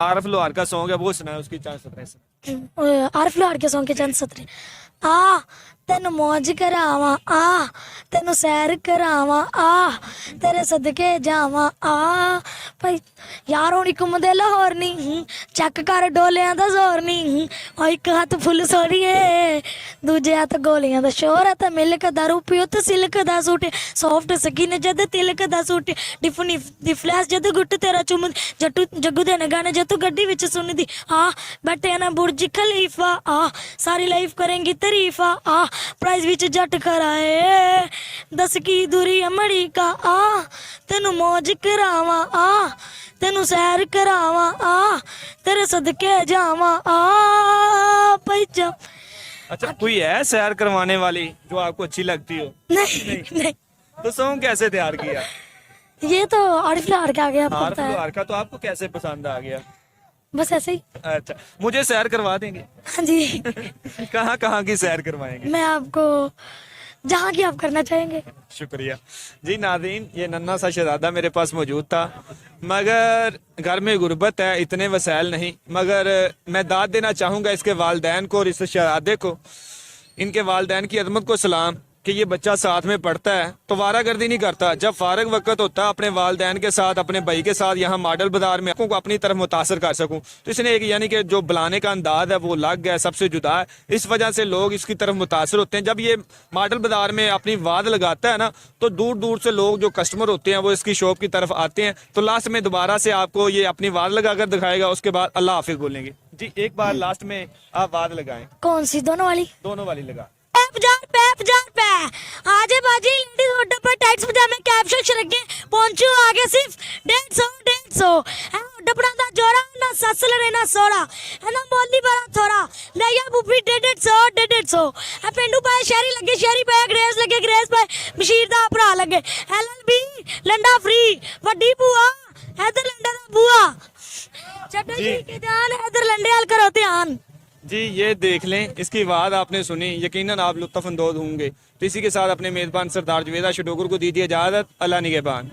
आरफ लोहार का सॉन्ग है वो सुनाए, उसकी चांद सतरे से। आरफ लोहार के सॉन्ग के चंद सतरे। आ तेन मौज करावा, आ तेन सैर करावा, आ तेरे सदके जावा, आ भाई यार हुण इक मुंडे लाहौर नहीं चक कर डोलियां दा जोर नहीं, ओ इक हाथ फुल सोड़िए दूजे हाथ गोलियां दा शोर है, ते मिल्क दा रूपियो ते सिल्क दा सूट, सॉफ्ट स्किन जद तिलक दा सूट, डिफनी दी फ्लैश जद गुट तेरा चुम, जट्टू जग्गू दे न गाने जद तू गड्डी विच सुनदी, आ बैठे ना बुर्ज खलीफा, आ सारी लाइफ करेंगी तारीफा, आ प्राइज विच जट कराए, दस की दूरी अमड़ी का, आ तेनू मौज करावा, आ तेनू सैर करावा, आ तेरे सदके जावा, आ पैजा। अच्छा, कोई है सैर करवाने वाली जो आपको अच्छी लगती हो? नहीं नहीं, तो सॉन्ग कैसे तैयार किया? ये तो आरिफ लोहार के आगे आपको आरफ पता है, लोहार का तो आपको कैसे पसंद आ गया? बस ऐसे ही। अच्छा, मुझे सैर करवा देंगे? हाँ जी, कहाँ कहाँ की सैर करवाएंगे? मैं आपको जहाँ की आप करना चाहेंगे। शुक्रिया जी। नाज़रीन, ये नन्हा सा शहजादा मेरे पास मौजूद था, मगर घर में गुर्बत है, इतने वसाइल नहीं, मगर मैं दाद देना चाहूँगा इसके वालदैन को और इस शहजादे को, इनके वालदैन की अदमत को सलाम कि ये बच्चा साथ में पढ़ता है तो वारागर्दी नहीं करता, जब फारग वक्त होता है अपने वालदैन के साथ, अपने भाई के साथ यहाँ मॉडल बाजार में को अपनी तरफ मुतासर कर सकूँ, तो इसने एक यानी कि जो बुलाने का अंदाज है वो अलग है, सबसे जुदा है, इस वजह से लोग इसकी तरफ मुतासर होते हैं। जब ये मॉडल बाजार में अपनी वाद लगाता है ना, तो दूर दूर से लोग जो कस्टमर होते हैं वो इसकी शॉप की तरफ आते हैं। तो लास्ट में दोबारा से आपको ये अपनी वाद लगाकर दिखाएगा, उसके बाद अल्लाह हाफिज बोलेंगे जी। एक बार लास्ट में आप वाद लगाएं। कौन सी? दोनों वाली? दोनों वाली लगा। आजे बाजी लेडीज होटल पर टाइट्स पजामे कैप्शन शरगे पहुंचू आगे सिर्फ 150 है डबड़ा दा जोरा ना सस लड़े ना सोड़ा है ना मोली बड़ा थोड़ा ले या बुफी 150 है पेंडू पाए शहरी लगे शहरी पाए ग्रेस लगे ग्रेस पाए बशीर दा भरा लगे एलएलबी लंडा फ्री वड्डी बुआ इधर लंडा दा बुआ चट्टा जी के जान इधर लंडे हाल करो ध्यान जी। ये देख लें, इसकी बात आपने सुनी, यकीनन आप लुत्फ अंदोज होंगे। तो इसी के साथ अपने मेजबान सरदार जुवेदा शडोगर को दीजिए इजाजत। अल्लाह निगहबान।